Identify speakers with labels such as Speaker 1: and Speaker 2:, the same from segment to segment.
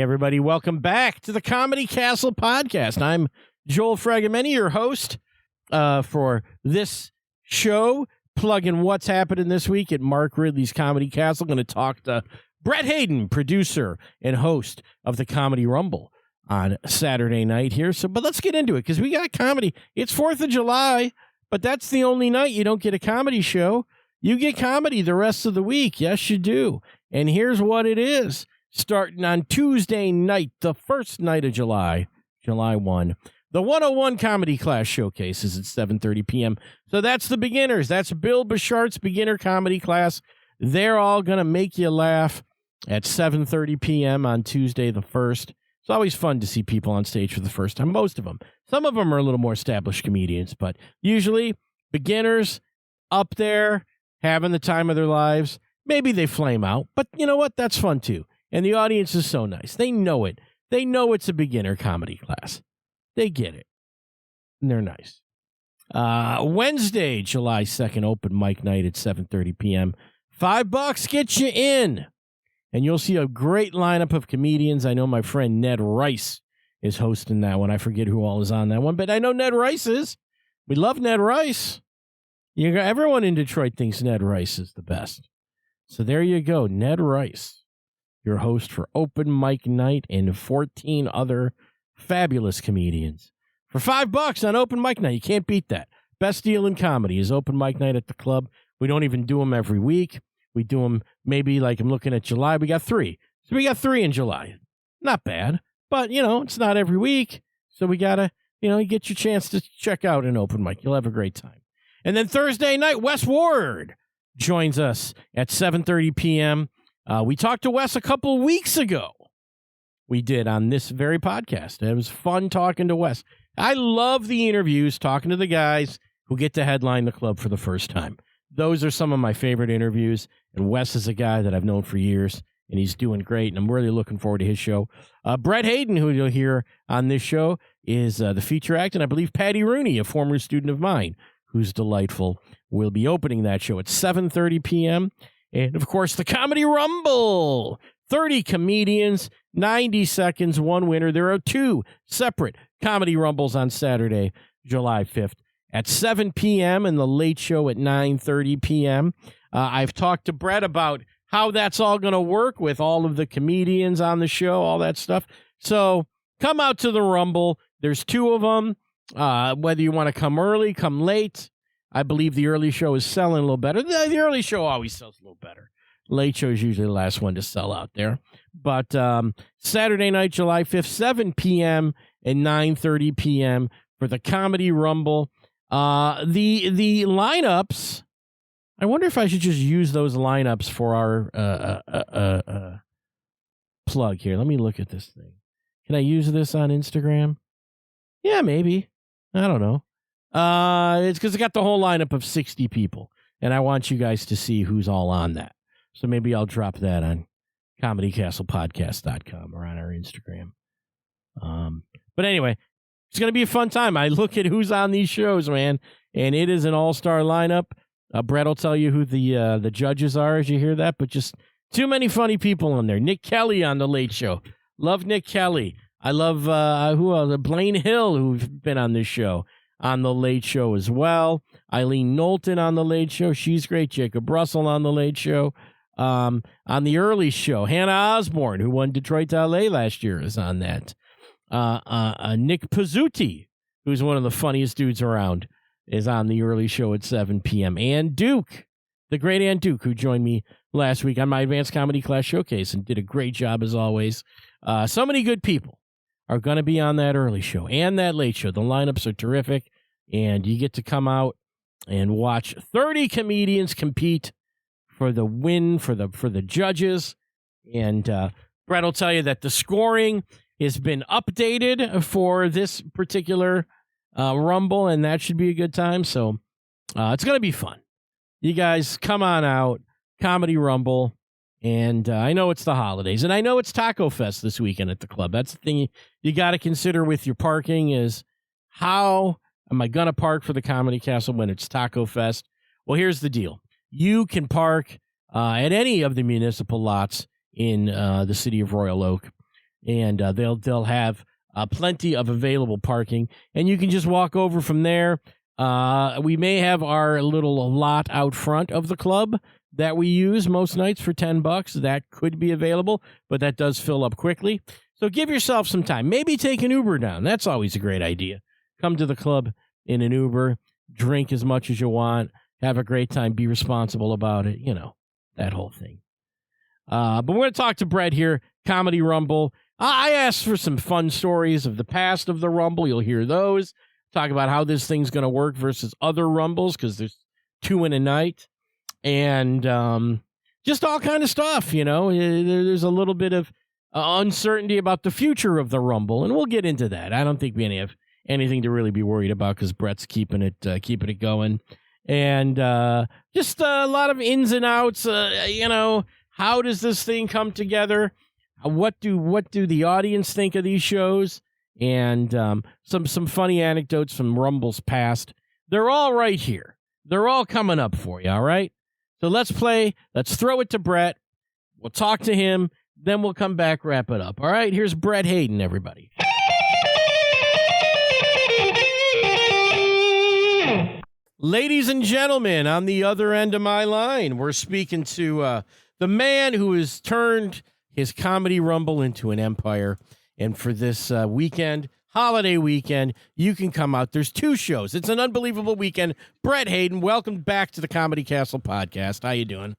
Speaker 1: everybody. Welcome back to the Comedy Castle podcast. I'm Joel Fragamenti, your host for this show, plugging what's happening this week at Mark Ridley's Comedy Castle. Going to talk to Bret Hayden, producer and host of the Comedy Rumble on Saturday night here. But let's get into it because we got comedy. It's 4th of July, but that's the only night you don't get a comedy show. You get comedy the rest of the week. Yes, you do. And here's what it is. Starting on Tuesday night, the first night of July 1, the 101 Comedy Class Showcase is at 7:30 p.m. So that's the beginners. That's Bill Bichart's beginner comedy class. They're all going to make you laugh at 7:30 p.m. on Tuesday the 1st. It's always fun to see people on stage for the first time, most of them. Some of them are a little more established comedians, but usually beginners up there having the time of their lives. Maybe they flame out, but you know what? That's fun too. And the audience is so nice. They know it. They know it's a beginner comedy class. They get it. And they're nice. Wednesday, July 2nd, open mic night at 7:30 p.m. $5 gets you in. And you'll see a great lineup of comedians. I know my friend Ned Rice is hosting that one. I forget who all is on that one, but I know Ned Rice is. We love Ned Rice. Everyone in Detroit thinks Ned Rice is the best. So there you go, Ned Rice, your host for open mic night, and 14 other fabulous comedians for $5 on open mic night. You can't beat that. Best deal in comedy is open mic night at the club. We don't even do them every week. We do them maybe like I'm looking at July. We got 3. So we got 3 in July. Not bad, but it's not every week. So we got to, you get your chance to check out an open mic. You'll have a great time. And then Thursday night, Wes Ward joins us at 7:30 p.m. We talked to Wes a couple weeks ago. We did on this very podcast. It was fun talking to Wes. I love the interviews, talking to the guys who get to headline the club for the first time. Those are some of my favorite interviews. And Wes is a guy that I've known for years, and he's doing great. And I'm really looking forward to his show. Bret Hayden, who you'll hear on this show, is the feature act. And I believe Patty Rooney, a former student of mine, who's delightful, will be opening that show at 7:30 p.m. And, of course, the Comedy Rumble. 30 comedians, 90 seconds, one winner. There are 2 separate Comedy Rumbles on Saturday, July 5th at 7 p.m. and the Late Show at 9:30 p.m. I've talked to Bret about how that's all going to work with all of the comedians on the show, all that stuff. So come out to the Rumble. There's 2 of them. Whether you want to come early, come late. I believe the early show is selling a little better. The early show always sells a little better. Late show is usually the last one to sell out there. But Saturday night, July 5th, 7 p.m. and 9:30 p.m. for the Comedy Rumble. The lineups, I wonder if I should just use those lineups for our plug here. Let me look at this thing. Can I use this on Instagram? Yeah, maybe. I don't know. It's because I got the whole lineup of 60 people, and I want you guys to see who's all on that. So maybe I'll drop that on comedycastlepodcast.com or on our Instagram. But anyway, it's going to be a fun time. I look at who's on these shows, man, and it is an all-star lineup. Bret will tell you who the judges are as you hear that, but just too many funny people on there. Nick Kelly on The Late Show. Love Nick Kelly. I love who else? Blaine Hill, who's been on this show, on The Late Show as well. Eileen Knowlton on The Late Show. She's great. Jacob Russell on The Late Show. On The Early Show, Hannah Osborne, who won Detroit to LA last year, is on that. Nick Pizzuti, who's one of the funniest dudes around, is on The Early Show at 7 p.m. Ann Duke, the great Ann Duke, who joined me last week on my Advanced Comedy Class Showcase and did a great job as always. So many good people are going to be on that Early Show and that Late Show. The lineups are terrific, and you get to come out and watch 30 comedians compete for the win for the judges. And Bret will tell you that the scoring has been updated for this particular Rumble, and that should be a good time. So it's going to be fun. You guys come on out, Comedy Rumble. And I know it's the holidays, and I know it's Taco Fest this weekend at the club. That's the thing you got to consider with your parking is how am I going to park for the Comedy Castle when it's Taco Fest? Well, here's the deal. You can park at any of the municipal lots in the city of Royal Oak. and they'll have plenty of available parking, and you can just walk over from there. We may have our little lot out front of the club that we use most nights for $10. That could be available, but that does fill up quickly. So give yourself some time. Maybe take an Uber down. That's always a great idea. Come to the club in an Uber, drink as much as you want, have a great time, be responsible about it, that whole thing. But we're going to talk to Bret here, Comedy Rumble. I asked for some fun stories of the past of the Rumble. You'll hear those. Talk about how this thing's going to work versus other Rumbles, because there's 2 in a night. And just all kind of stuff, There's a little bit of uncertainty about the future of the Rumble, and we'll get into that. I don't think we have anything to really be worried about because Bret's keeping it going. And just a lot of ins and outs, how does this thing come together? What do the audience think of these shows? And some funny anecdotes from Rumble's past. They're all right here. They're all coming up for you, all right? So let's play. Let's throw it to Bret. We'll talk to him. Then we'll come back, wrap it up. All right, here's Bret Hayden, everybody. Ladies and gentlemen, on the other end of my line, we're speaking to the man who has turned his Comedy Rumble into an empire. And for this holiday weekend, you can come out. There's 2 shows. It's an unbelievable weekend. Bret Hayden, welcome back to the Comedy Castle podcast. How you doing?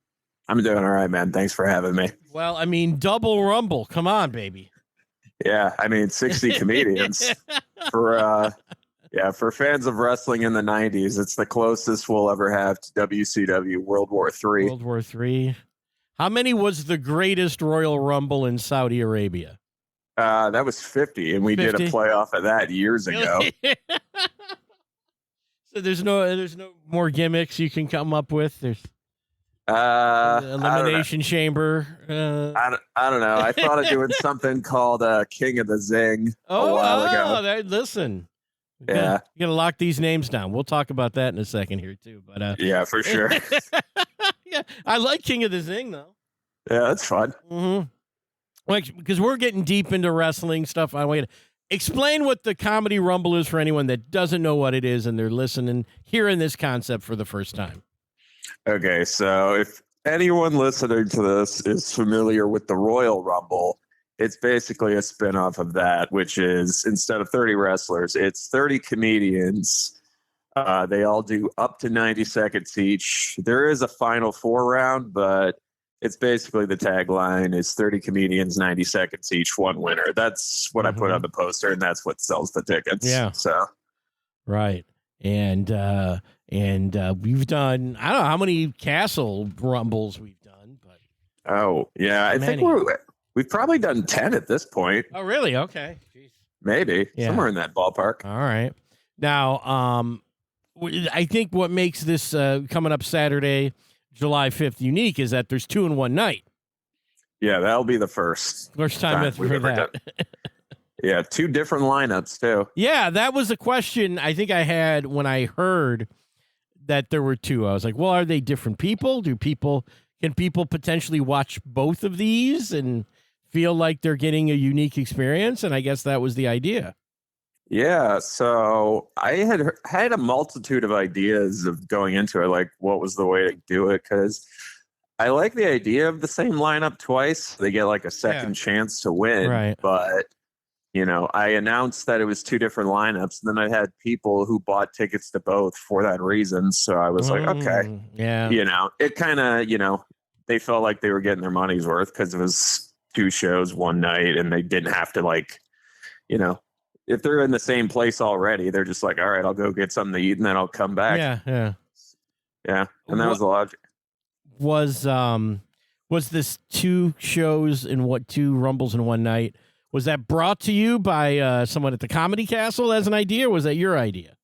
Speaker 2: I'm doing all right, man. Thanks for having me.
Speaker 1: Well, double Rumble. Come on, baby.
Speaker 2: Yeah, 60 comedians. For fans of wrestling in the 90s, it's the closest we'll ever have to WCW World War III.
Speaker 1: World War III. How many was the greatest Royal Rumble in Saudi Arabia?
Speaker 2: That was 50, and we 50? Did a playoff of that years ago.
Speaker 1: So there's no more gimmicks you can come up with. There's elimination chamber.
Speaker 2: I don't know. I thought of doing something called King of the Zing a while ago.
Speaker 1: Listen.
Speaker 2: Yeah,
Speaker 1: you gotta lock these names down. We'll talk about that in a second here too. But
Speaker 2: yeah, for sure.
Speaker 1: Yeah, I like King of the Zing though.
Speaker 2: Yeah, that's fun.
Speaker 1: Mm-hmm. Like, because we're getting deep into wrestling stuff. I want to explain what the Comedy Rumble is for anyone that doesn't know what it is and they're listening, hearing this concept for the first time.
Speaker 2: Okay, so if anyone listening to this is familiar with the Royal Rumble, it's basically a spinoff of that, which is instead of 30 wrestlers, it's 30 comedians. They all do up to 90 seconds each. There is a final 4 round, but it's basically the tagline is 30 comedians, 90 seconds each, one winner. That's what I put on the poster, and that's what sells the tickets.
Speaker 1: Yeah.
Speaker 2: So,
Speaker 1: right. And we've done, I don't know how many Castle Rumbles we've done, but
Speaker 2: I think we've probably done 10 at this point.
Speaker 1: Oh, really? Okay. Jeez.
Speaker 2: Maybe somewhere in that ballpark.
Speaker 1: All right. Now, I think what makes this coming up Saturday, July 5th unique is that there's 2 in one night.
Speaker 2: Yeah, that'll be the first
Speaker 1: time for that.
Speaker 2: Yeah, 2 different lineups too.
Speaker 1: Yeah, that was a question I think I had when I heard that there were 2. I was like, well, are they different people? Can people potentially watch both of these and feel like they're getting a unique experience? And I guess that was the idea.
Speaker 2: Yeah, so I had a multitude of ideas of going into it, like what was the way to do it, because I like the idea of the same lineup twice. They get like a second chance to win,
Speaker 1: right?
Speaker 2: But, I announced that it was 2 different lineups, and then I had people who bought tickets to both for that reason. So I was like, okay, it kind of, they felt like they were getting their money's worth because it was 2 shows one night, and they didn't have to if they're in the same place already, they're just like, all right, I'll go get something to eat and then I'll come back. Yeah. And that was the logic.
Speaker 1: Was this 2 shows in 2 Rumbles in one night? Was that brought to you by someone at the Comedy Castle as an idea, or was that your idea?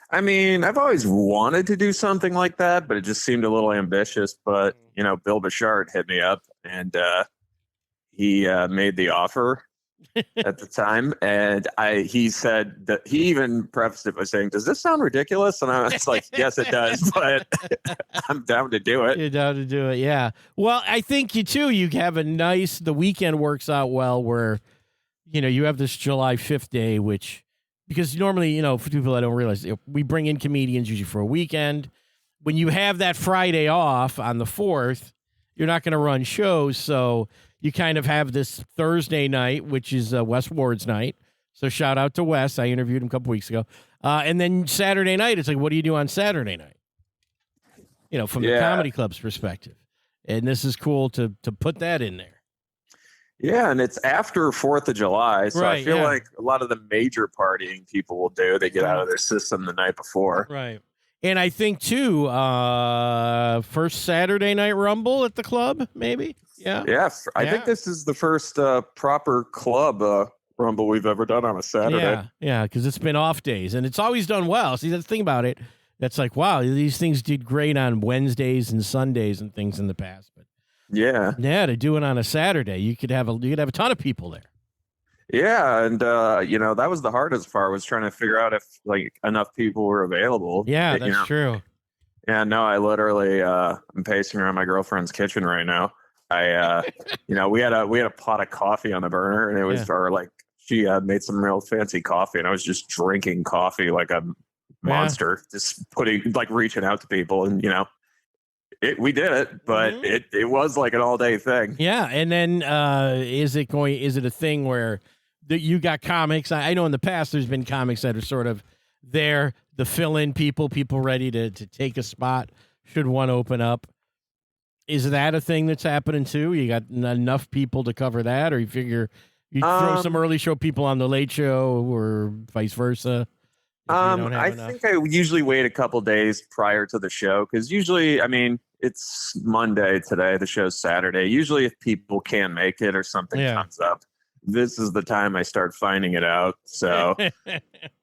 Speaker 2: I've always wanted to do something like that, but it just seemed a little ambitious. But, Bill Bouchard hit me up and he made the offer at the time, and he said that he even prefaced it by saying, "Does this sound ridiculous?" And I was like, "Yes, it does, but I'm down to do it."
Speaker 1: You're down to do it, yeah. Well, I think you have a nice. The weekend works out well, where you have this July 5th day, which, because normally, for people that don't realize, we bring in comedians usually for a weekend. When you have that Friday off on the 4th, you're not going to run shows. So you kind of have this Thursday night, which is Wes Ward's night. So shout out to Wes. I interviewed him a couple weeks ago. And then Saturday night, it's like, what do you do on Saturday night? From the comedy club's perspective. And this is cool to put that in there.
Speaker 2: Yeah, and it's after 4th of July, so
Speaker 1: Right,
Speaker 2: I feel like a lot of the major partying people will do. They get out of their system the night before.
Speaker 1: Right. And I think, too, first Saturday Night Rumble at the club, maybe? Yeah.
Speaker 2: Yeah, I think this is the first proper club Rumble we've ever done on a Saturday.
Speaker 1: Yeah, because it's been off days, and it's always done well. See, that's the thing about it. That's like, wow, these things did great on Wednesdays and Sundays and things in the past. But
Speaker 2: yeah,
Speaker 1: to do it on a Saturday, you could have a ton of people there.
Speaker 2: Yeah, and that was the hardest part, was trying to figure out if enough people were available.
Speaker 1: Yeah, that's true.
Speaker 2: Yeah, no, I literally I'm pacing around my girlfriend's kitchen right now. I we had a pot of coffee on the burner, and it was she made some real fancy coffee, and I was just drinking coffee like a monster, just reaching out to people, and we did it, but it was like an all day thing.
Speaker 1: Yeah, and then is it a thing where you got comics? I know in the past there's been comics that are sort of there, the fill-in people ready to take a spot should one open up. Is that a thing that's happening too? You got enough people to cover that, or you figure you throw some early show people on the late show, or vice versa?
Speaker 2: I think I usually wait a couple days prior to the show, because usually, it's Monday today, the show's Saturday. Usually if people can't make it or something comes up, this is the time I start finding it out. So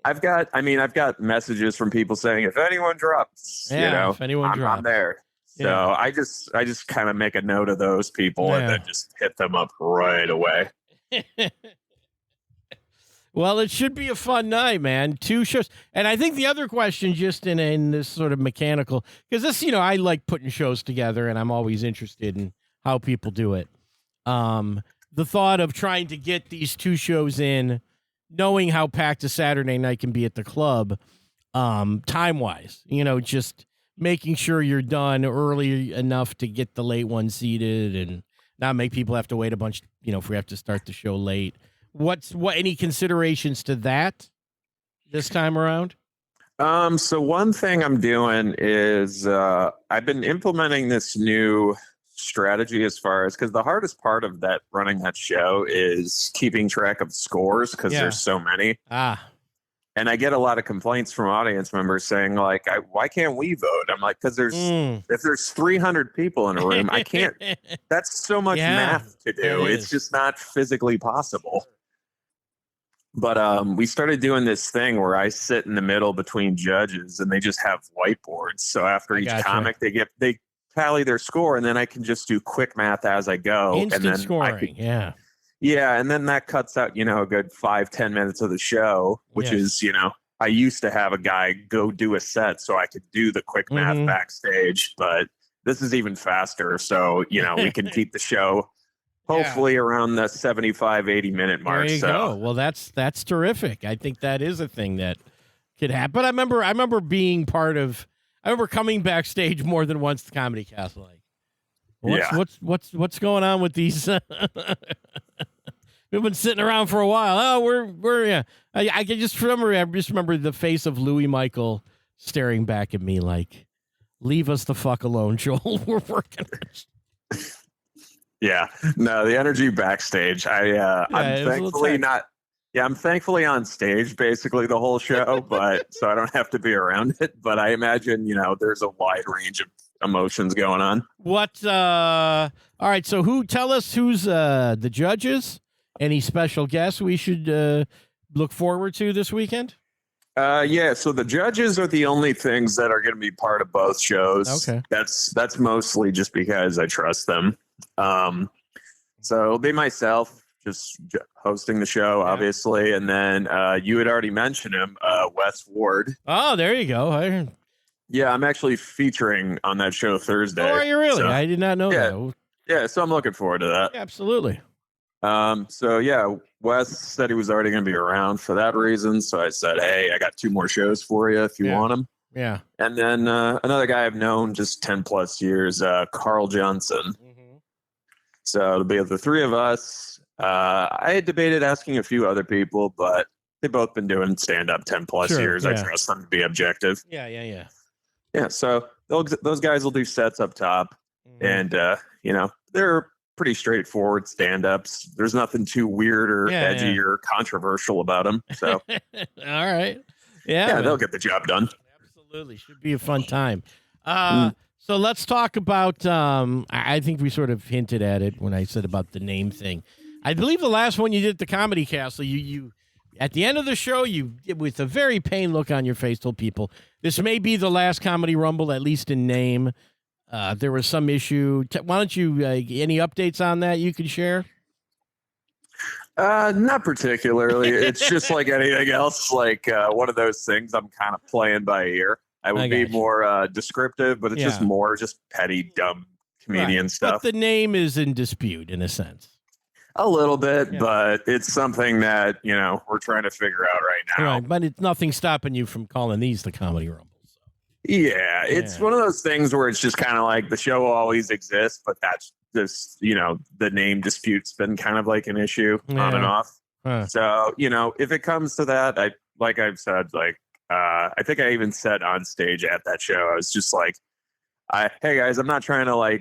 Speaker 2: I've got messages from people saying, if anyone drops,
Speaker 1: if anyone drops,
Speaker 2: I'm there. So I just kind of make a note of those people and then just hit them up right away.
Speaker 1: Well, it should be a fun night, man. 2 shows. And I think the other question, just in this sort of mechanical, because this, I like putting shows together, and I'm always interested in how people do it. The thought of trying to get these 2 shows in, knowing how packed a Saturday night can be at the club, time-wise, just making sure you're done early enough to get the late one seated and not make people have to wait a bunch, if we have to start the show late. Any considerations to that this time around?
Speaker 2: So one thing I'm doing is I've been implementing this new strategy as far as, because the hardest part of running that show is keeping track of scores, because there's so many. And I get a lot of complaints from audience members saying, why can't we vote? I'm like, because if there's 300 people in a room, I can't. That's so much math to do. It's just not physically possible. But we started doing this thing where I sit in the middle between judges, and they just have whiteboards. So after each comic, they tally their score, and then I can just do quick math as I go.
Speaker 1: Instant
Speaker 2: and then
Speaker 1: scoring,
Speaker 2: Yeah, and then that cuts out, a good 5-10 minutes of the show, which is, I used to have a guy go do a set so I could do the quick math backstage, but this is even faster. So, we can keep the show hopefully around the 75, 80-minute mark.
Speaker 1: There you go. Well, that's terrific. I think that is a thing that could happen. But I remember being I remember coming backstage more than once to Comedy Castle. What's going on with these? We've been sitting around for a while. Oh, we're I can just remember the face of Louis Michael staring back at me like, leave us the fuck alone, Joel. We're working.
Speaker 2: Yeah, no, the energy backstage. I'm thankfully not. Yeah, I'm thankfully on stage basically the whole show, but so I don't have to be around it. But I imagine there's a wide range of emotions going on.
Speaker 1: All right, so tell us who's the judges? Any special guests we should look forward to this weekend?
Speaker 2: So the judges are the only things that are going to be part of both shows.
Speaker 1: Okay,
Speaker 2: that's mostly just because I trust them. So it'll be myself just hosting the show, obviously, and then you had already mentioned him, Wes Ward.
Speaker 1: Oh, there you go.
Speaker 2: Yeah, I'm actually featuring on that show Thursday.
Speaker 1: Oh, are you really? I did not know that.
Speaker 2: Yeah, so I'm looking forward to that.
Speaker 1: Yeah, absolutely.
Speaker 2: So yeah, Wes said he was already going to be around for that reason. So I said, hey, I got 2 more shows for you if you want them.
Speaker 1: Yeah.
Speaker 2: And then another guy I've known just 10 plus years, Carl Johnson.
Speaker 1: Mm-hmm.
Speaker 2: So it'll be the 3 of us. I had debated asking a few other people, but they've both been doing stand-up 10 plus years.
Speaker 1: Yeah.
Speaker 2: I trust them to be objective.
Speaker 1: Yeah.
Speaker 2: Yeah, so those guys will do sets up top.
Speaker 1: Mm-hmm.
Speaker 2: And, they're pretty straightforward stand-ups. There's nothing too weird or edgy or controversial about them. So,
Speaker 1: all right.
Speaker 2: Yeah, they'll get the job done.
Speaker 1: Absolutely. Should be a fun time. So let's talk about, I think we sort of hinted at it when I said about the name thing. I believe the last one you did at the Comedy Castle, you at the end of the show, you, with a very pained look on your face, told people this may be the last Comedy Rumble, at least in name. There was some issue. Why don't you, any updates on that you can share?
Speaker 2: Not particularly. It's just like anything else, like one of those things I'm kind of playing by ear. I would be more descriptive, but it's just more just petty, dumb comedian stuff.
Speaker 1: But the name is in dispute in a sense.
Speaker 2: A little bit, but it's something that, we're trying to figure out right now.
Speaker 1: Right, but it's nothing stopping you from calling these the Comedy Rumbles. So.
Speaker 2: Yeah, it's one of those things where it's just kind of like the show will always exist, but that's just, the name dispute's been kind of like an issue on and off. So, if it comes to that, I've said, I think I even said on stage at that show, I was just like, hey guys, I'm not trying to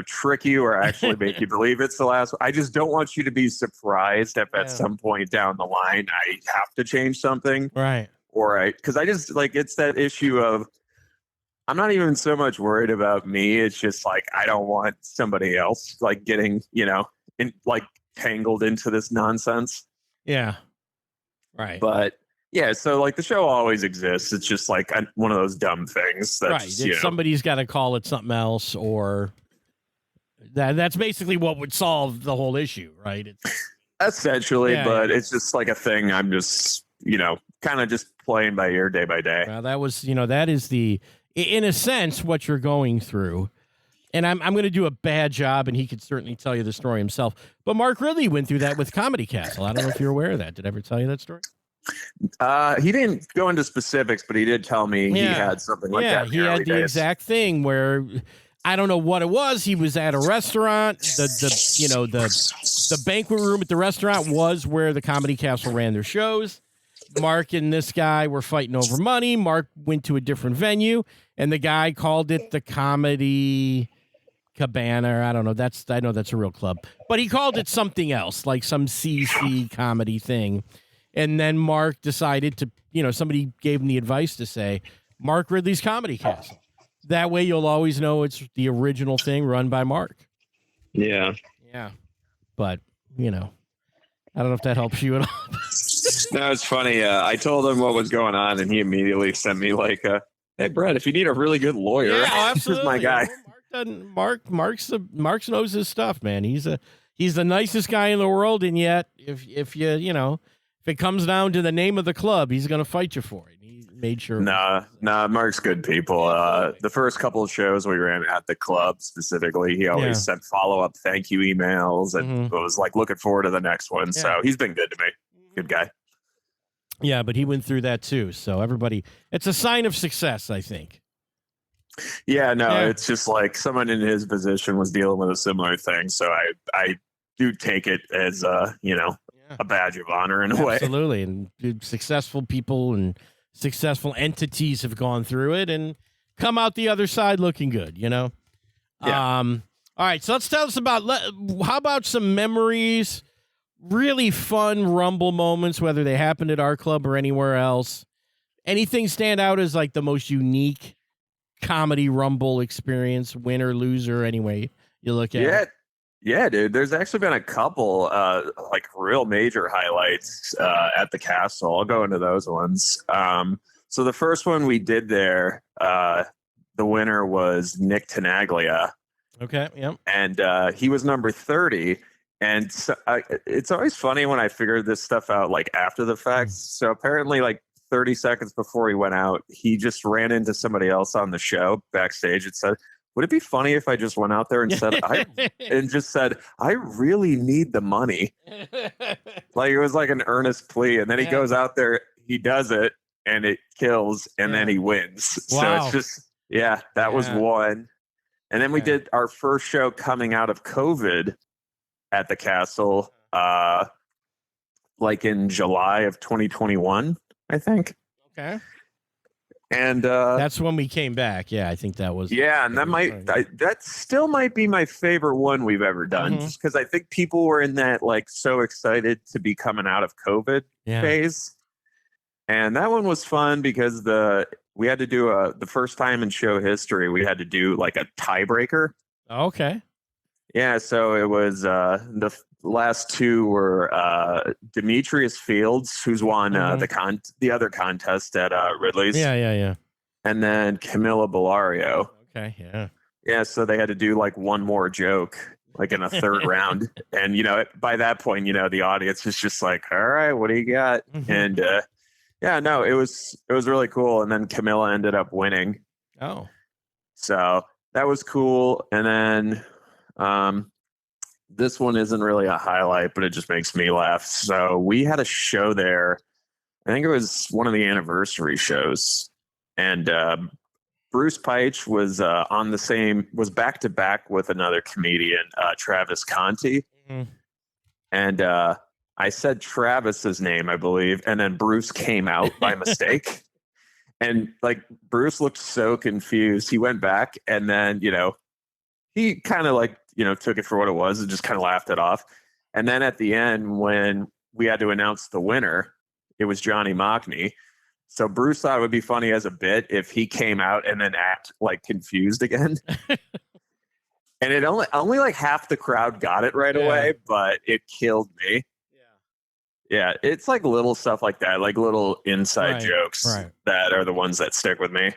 Speaker 2: trick you or actually make you believe it's the last one. I just don't want you to be surprised if at some point down the line I have to change something.
Speaker 1: Right.
Speaker 2: Or because I just it's that issue of I'm not even so much worried about me. It's just I don't want somebody else getting, tangled into this nonsense.
Speaker 1: Yeah. Right.
Speaker 2: But yeah, so the show always exists. It's just one of those dumb things. That's,
Speaker 1: right. Somebody's got to call it something else, or that's basically what would solve the whole issue, right?
Speaker 2: Essentially, but it's just a thing. I'm just, kind of just playing by ear day by day.
Speaker 1: Well, that was, that is in a sense, what you're going through. And I'm going to do a bad job, and he could certainly tell you the story himself. But Mark Ridley went through that with Comedy Castle. I don't know if you're aware of that. Did I ever tell you that story?
Speaker 2: He didn't go into specifics, but he did tell me he had something like that.
Speaker 1: He had the exact thing where I don't know what it was. He was at a restaurant. The banquet room at the restaurant was where the Comedy Castle ran their shows. Mark and this guy were fighting over money. Mark went to a different venue, and the guy called it the Comedy Cabana. I don't know. I know that's a real club, but he called it something else, like some CC comedy thing. And then Mark decided to, somebody gave him the advice to say, Mark Ridley's Comedy Castle. That way you'll always know it's the original thing run by Mark.
Speaker 2: Yeah.
Speaker 1: Yeah. But, I don't know if that helps you at all.
Speaker 2: No, it's funny. I told him what was going on, and he immediately sent me hey, Bret, if you need a really good lawyer, this is my guy.
Speaker 1: Mark knows his stuff, man. He's the nicest guy in the world, and yet if it comes down to the name of the club, he's going to fight you for it. He made sure.
Speaker 2: Nah, Mark's good people. The first couple of shows we ran at the club specifically, he always sent follow-up thank you emails and was looking forward to the next one. Yeah. So he's been good to me. Good guy.
Speaker 1: Yeah, but he went through that too. So it's a sign of success, I think.
Speaker 2: Yeah, it's just someone in his position was dealing with a similar thing. So I do take it as a badge of honor in a way.
Speaker 1: Absolutely. And successful people and successful entities have gone through it and come out the other side looking good, Yeah. All right. So let's tell us how about some memories, really fun Rumble moments, whether they happened at our club or anywhere else. Anything stand out as the most unique Comedy Rumble experience, winner, loser, anyway, you look at it?
Speaker 2: Yeah, dude. There's actually been a couple real major highlights at the castle. I'll go into those ones. So the first one we did there, the winner was Nick Tenaglia.
Speaker 1: Okay, yep.
Speaker 2: And he was number 30. And so, it's always funny when I figured this stuff out after the fact. So apparently 30 seconds before he went out, he just ran into somebody else on the show backstage and said, would it be funny if I just went out there and said, I really need the money. Like it was like an earnest plea. And then he goes out there, he does it, and it kills, and then he wins.
Speaker 1: Wow.
Speaker 2: So it's just, that was one. And then we did our first show coming out of COVID at the castle, like in July of 2021, I think.
Speaker 1: Okay.
Speaker 2: And
Speaker 1: that's when we came back. Yeah, I think that was.
Speaker 2: Yeah, and that still might be my favorite one we've ever done, just because I think people were in that like so excited to be coming out of COVID phase. And that one was fun because we had to do the first time in show history, we had to do like a tiebreaker.
Speaker 1: Okay.
Speaker 2: Yeah, so it was the last two were Demetrius Fields, who's won the other contest at Ridley's.
Speaker 1: Yeah.
Speaker 2: And then Camilla Bellario.
Speaker 1: Okay, yeah.
Speaker 2: Yeah, so they had to do like one more joke, like in a third round. And, by that point, the audience is just like, all right, what do you got? And it was really cool. And then Camilla ended up winning.
Speaker 1: Oh.
Speaker 2: So that was cool. And then this one isn't really a highlight, but it just makes me laugh. So we had a show there. I think it was one of the anniversary shows. And Bruce Peich was was back to back with another comedian, Travis Conti. And I said Travis's name, I believe. And then Bruce came out by mistake. And like Bruce looked so confused. He went back and then, he kind of like, took it for what it was and just kind of laughed it off. And then at the end, when we had to announce the winner, it was Johnny Mockney. So Bruce thought it would be funny as a bit if he came out and then act like confused again. And it only like half the crowd got it right away, but it killed me. Yeah, it's like little stuff like that, like little inside jokes that are the ones that stick with me.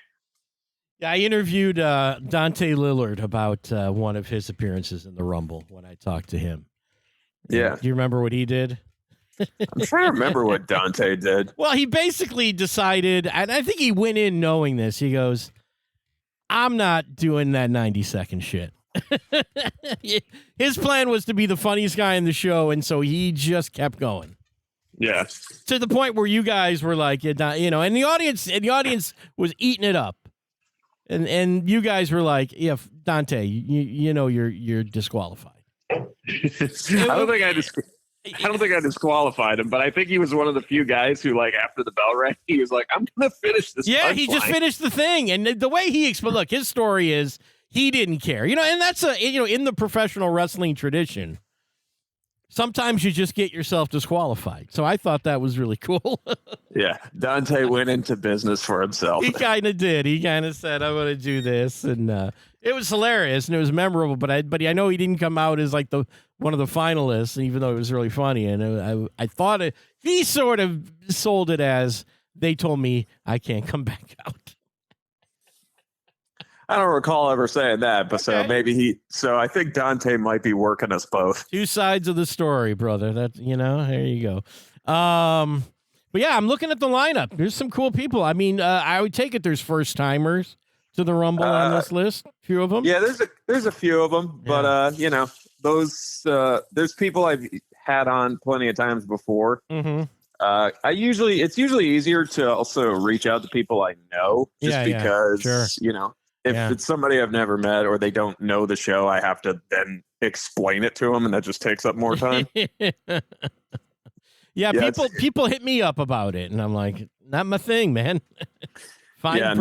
Speaker 1: Yeah, I interviewed Dante Lillard about one of his appearances in the Rumble when I talked to him.
Speaker 2: Yeah.
Speaker 1: Do you remember what he did?
Speaker 2: I'm trying to remember what Dante did.
Speaker 1: Well, he basically decided, and I think he went in knowing this. He goes, I'm not doing that 90-second shit. His plan was to be the funniest guy in the show, and so he just kept going.
Speaker 2: Yeah.
Speaker 1: To the point where you guys were like, and the audience was eating it up. And you guys were like, yeah, Dante, you're disqualified.
Speaker 2: I don't think I disqualified him, but I think he was one of the few guys who, like, after the bell rang, he was like, I'm going to finish this.
Speaker 1: Yeah, he just finished the thing. And the way he explained, look, his story is he didn't care. And that's in the professional wrestling tradition, sometimes you just get yourself disqualified. So I thought that was really cool.
Speaker 2: Yeah, Dante went into business for himself.
Speaker 1: He kind of did. He kind of said, I'm going to do this. And it was hilarious and it was memorable. But I know he didn't come out as like one of the finalists, even though it was really funny. And I thought he sort of sold it as they told me I can't come back out.
Speaker 2: I don't recall ever saying that, but so I think Dante might be working us both.
Speaker 1: Two sides of the story, brother. That, there you go. But yeah, I'm looking at the lineup. There's some cool people. I mean, I would take it there's first timers to the Rumble on this list. A few of them.
Speaker 2: Yeah, there's a few of them, but those there's people I've had on plenty of times before.
Speaker 1: Mm-hmm.
Speaker 2: It's usually easier to also reach out to people I know, just because if it's somebody I've never met or they don't know the show, I have to then explain it to them, and that just takes up more time.
Speaker 1: People hit me up about it, and I'm like, not my thing, man. Fine.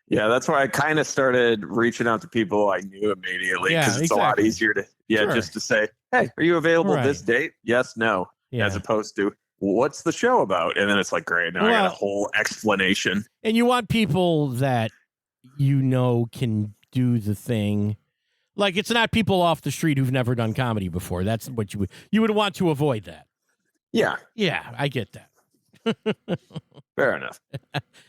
Speaker 2: That's why I kind of started reaching out to people I knew immediately, because it's a lot easier to just to say, hey, are you available this date? Yes, no, as opposed to, what's the show about? And then it's like, great, now I got a whole explanation. And
Speaker 1: you want people that can do the thing. Like, it's not people off the street who've never done comedy before. That's what you would want to avoid that.
Speaker 2: Yeah,
Speaker 1: I get that.
Speaker 2: Fair enough.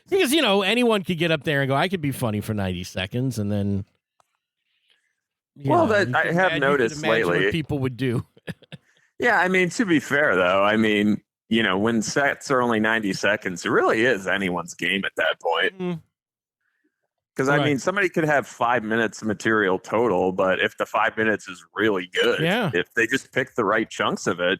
Speaker 1: Because, anyone could get up there and go, I could be funny for 90 seconds. And then,
Speaker 2: I have noticed lately
Speaker 1: what people would do.
Speaker 2: Yeah. I mean, to be fair though, when sets are only 90 seconds, it really is anyone's game at that point.
Speaker 1: Mm-hmm.
Speaker 2: Because, I mean, somebody could have 5 minutes material total, but if the 5 minutes is really good, if they just pick the right chunks of it,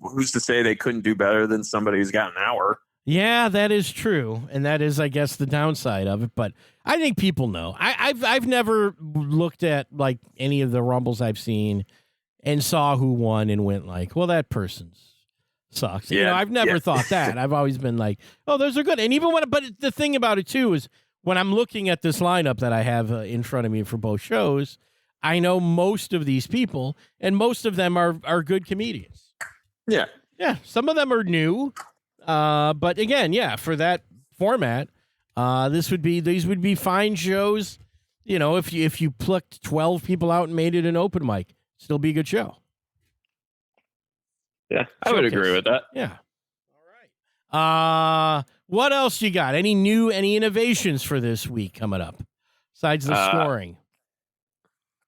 Speaker 2: who's to say they couldn't do better than somebody who's got an hour?
Speaker 1: Yeah, that is true. And that is, I guess, the downside of it. But I think people know. I've never looked at, like, any of the Rumbles I've seen and saw who won and went like, well, that person's sucks.
Speaker 2: Yeah,
Speaker 1: I've never thought that. I've always been like, oh, those are good. And even but the thing about it, too, is when I'm looking at this lineup that I have in front of me for both shows, I know most of these people, and most of them are good comedians.
Speaker 2: Yeah.
Speaker 1: Yeah, some of them are new. But again, for that format, these would be fine shows. If you plucked 12 people out and made it an open mic, still be a good show.
Speaker 2: Yeah, I would agree with that.
Speaker 1: Yeah. All right. What else you got? Any innovations for this week coming up besides the scoring?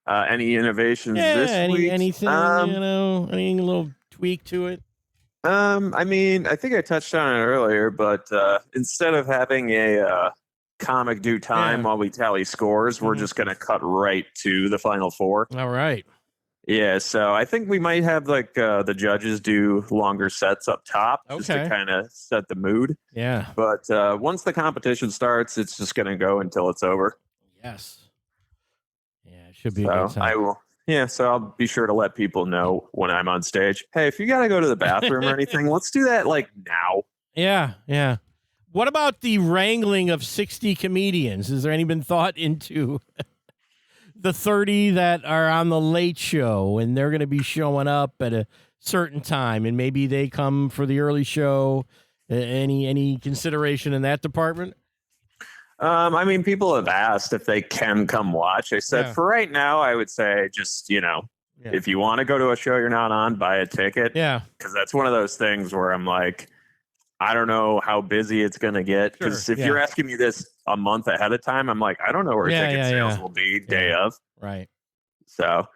Speaker 2: Any innovations this week?
Speaker 1: Anything, any little tweak to it?
Speaker 2: I mean, I think I touched on it earlier, but instead of having a comic do time while we tally scores, we're just going to cut right to the final four.
Speaker 1: All right.
Speaker 2: Yeah, so I think we might have like the judges do longer sets up top just to kind of set the mood.
Speaker 1: Yeah.
Speaker 2: But once the competition starts, it's just going to go until it's over.
Speaker 1: Yes. Yeah, it should be a good time.
Speaker 2: I will. Yeah, so I'll be sure to let people know when I'm on stage. Hey, if you got to go to the bathroom or anything, let's do that like now.
Speaker 1: Yeah, yeah. What about the wrangling of 60 comedians? Has there any been thought into the 30 that are on the late show and they're going to be showing up at a certain time and maybe they come for the early show? Any consideration in that department?
Speaker 2: I mean, people have asked if they can come watch. I said, for right now, I would say just, if you want to go to a show you're not on, buy a ticket.
Speaker 1: Yeah.
Speaker 2: Because that's one of those things where I'm like, I don't know how busy it's going to get. Because if you're asking me this a month ahead of time, I'm like, I don't know where ticket sales will be day of.
Speaker 1: Right.
Speaker 2: So,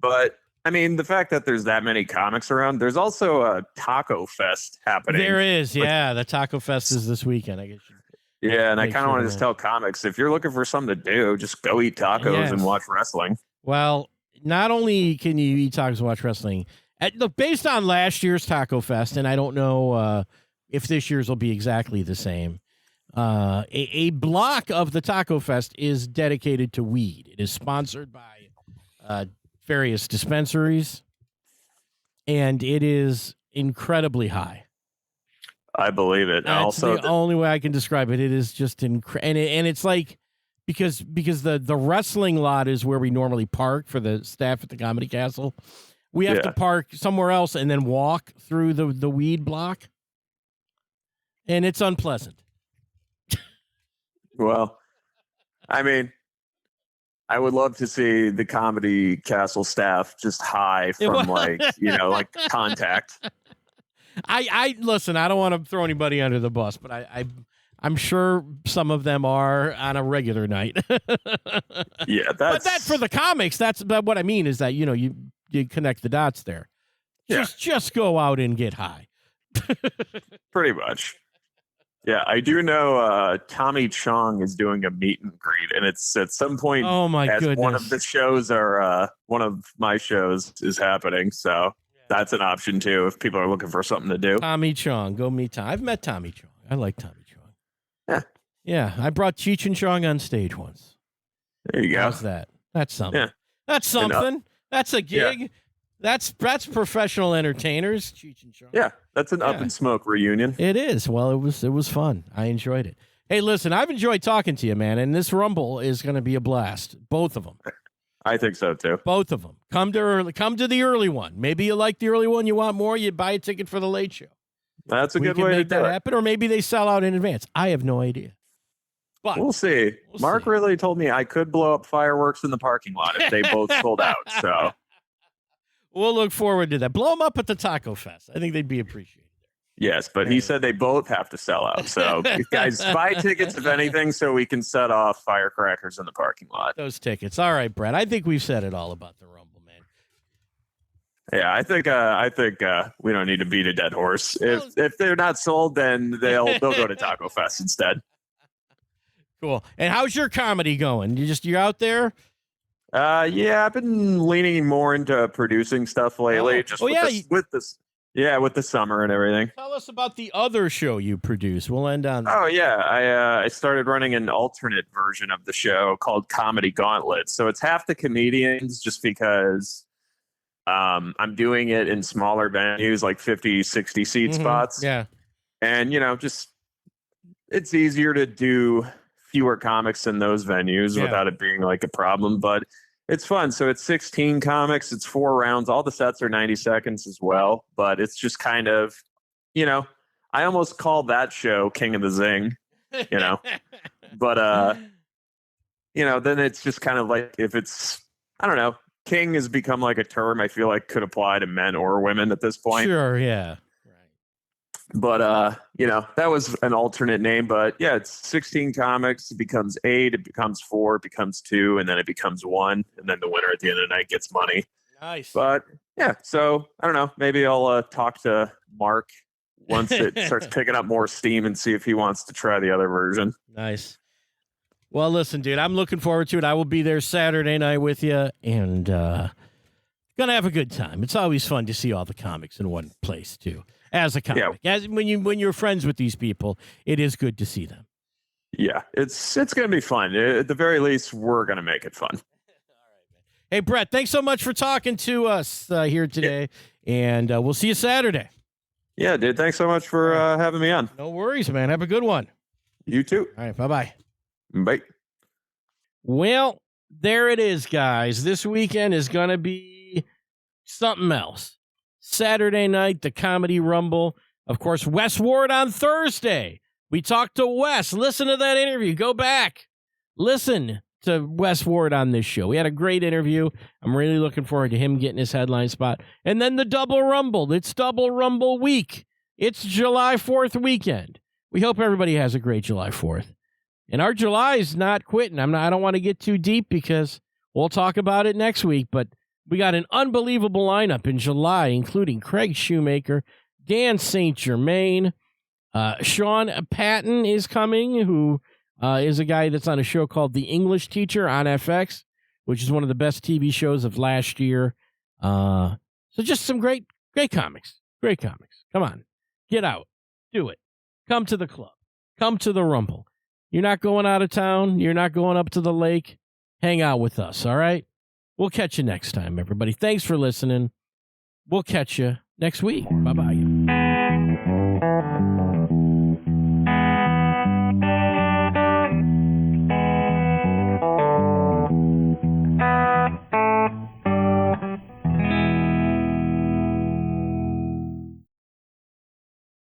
Speaker 2: but I mean, the fact that there's that many comics around, there's also a Taco Fest happening.
Speaker 1: There is. Yeah. The Taco Fest is this weekend, I guess.
Speaker 2: Yeah, and I kind of want to just tell comics, if you're looking for something to do, just go eat tacos and watch wrestling.
Speaker 1: Well, not only can you eat tacos and watch wrestling, look, based on last year's Taco Fest, and I don't know if this year's will be exactly the same, a block of the Taco Fest is dedicated to weed. It is sponsored by various dispensaries, and it is incredibly high.
Speaker 2: I believe it.
Speaker 1: That's also the only way I can describe it. It is just and it's like because the wrestling lot is where we normally park for the staff at the Comedy Castle. We have to park somewhere else and then walk through the weed block, and it's unpleasant.
Speaker 2: Well, I mean, I would love to see the Comedy Castle staff just high from like contact.
Speaker 1: I listen, I don't want to throw anybody under the bus, but I'm sure some of them are on a regular night.
Speaker 2: Yeah,
Speaker 1: but that for the comics, that's what I mean is that you connect the dots there. Just go out and get high.
Speaker 2: Pretty much. Yeah, I do know Tommy Chong is doing a meet and greet, and it's at some point.
Speaker 1: Oh my goodness!
Speaker 2: One of the shows one of my shows is happening, so. That's an option, too, if people are looking for something to do.
Speaker 1: Tommy Chong. Go meet Tom. I've met Tommy Chong. I like Tommy Chong.
Speaker 2: Yeah.
Speaker 1: Yeah. I brought Cheech and Chong on stage once.
Speaker 2: There you go.
Speaker 1: How's that? That's something.
Speaker 2: Yeah.
Speaker 1: That's something. That's a gig.
Speaker 2: Yeah.
Speaker 1: That's professional entertainers, Cheech and Chong.
Speaker 2: Yeah. That's an Up in Smoke reunion.
Speaker 1: It is. Well, it was fun. I enjoyed it. Hey, listen, I've enjoyed talking to you, man, and this Rumble is going to be a blast. Both of them.
Speaker 2: I think so, too.
Speaker 1: Both of them. Come to the early one. Maybe you like the early one. You want more, you buy a ticket for the late show.
Speaker 2: That's a good way to do
Speaker 1: that happen, or maybe they sell out in advance. I have no idea. But
Speaker 2: we'll see. Mark Ridley told me I could blow up fireworks in the parking lot if they both sold out. So
Speaker 1: we'll look forward to that. Blow them up at the Taco Fest. I think they'd be appreciated.
Speaker 2: Yes, but he said they both have to sell out. So guys, buy tickets, if anything, so we can set off firecrackers in the parking lot.
Speaker 1: Those tickets. All right, Brett. I think we've said it all about the Rumble, man.
Speaker 2: Yeah, I think we don't need to beat a dead horse. If they're not sold, then they'll go to Taco Fest instead.
Speaker 1: Cool. And how's your comedy going? You're out there?
Speaker 2: Yeah, I've been leaning more into producing stuff lately. With the summer and everything.
Speaker 1: Tell us about the other show you produce. We'll end on that.
Speaker 2: Oh yeah, I started running an alternate version of the show called Comedy Gauntlet. So it's half the comedians, just because I'm doing it in smaller venues, like 50, 60 seat spots.
Speaker 1: Yeah,
Speaker 2: and just it's easier to do fewer comics in those venues without it being like a problem, but it's fun. So it's 16 comics, it's 4 rounds. All the sets are 90 seconds as well, but it's just kind of, I almost call that show King of the Zing, but then it's just kind of like, if it's, I don't know, king has become like a term I feel like could apply to men or women at this point.
Speaker 1: Sure, yeah.
Speaker 2: But, that was an alternate name. But yeah, it's 16 comics. It becomes 8, it becomes 4, it becomes 2, and then it becomes 1. And then the winner at the end of the night gets money.
Speaker 1: Nice.
Speaker 2: But yeah, so I don't know. Maybe I'll talk to Mark once it starts picking up more steam and see if he wants to try the other version.
Speaker 1: Nice. Well, listen, dude, I'm looking forward to it. I will be there Saturday night with you, and gonna have a good time. It's always fun to see all the comics in one place, too. As a comic, as when you're friends with these people, it is good to see them.
Speaker 2: Yeah, it's going to be fun. At the very least, we're going to make it fun. All
Speaker 1: right, man. Hey, Bret, thanks so much for talking to us here today, and we'll see you Saturday.
Speaker 2: Yeah, dude. Thanks so much for having me on.
Speaker 1: No worries, man. Have a good one.
Speaker 2: You too.
Speaker 1: All right, bye-bye.
Speaker 2: Bye.
Speaker 1: Well, there it is, guys. This weekend is going to be something else. Saturday night, the Comedy Rumble. Of course, Wes Ward on Thursday. We talked to Wes. Listen to that interview. Go back. Listen to Wes Ward on this show. We had a great interview. I'm really looking forward to him getting his headline spot. And then the Double Rumble. It's Double Rumble week. It's July 4th weekend. We hope everybody has a great July 4th. And our July is not quitting. I don't want to get too deep because we'll talk about it next week, but we got an unbelievable lineup in July, including Craig Shoemaker, Dan St. Germain, Sean Patton is coming, who is a guy that's on a show called The English Teacher on FX, which is one of the best TV shows of last year. So just some great comics. Great comics. Come on. Get out. Do it. Come to the club. Come to the Rumble. You're not going out of town. You're not going up to the lake. Hang out with us, all right? We'll catch you next time, everybody. Thanks for listening. We'll catch you next week. Bye-bye.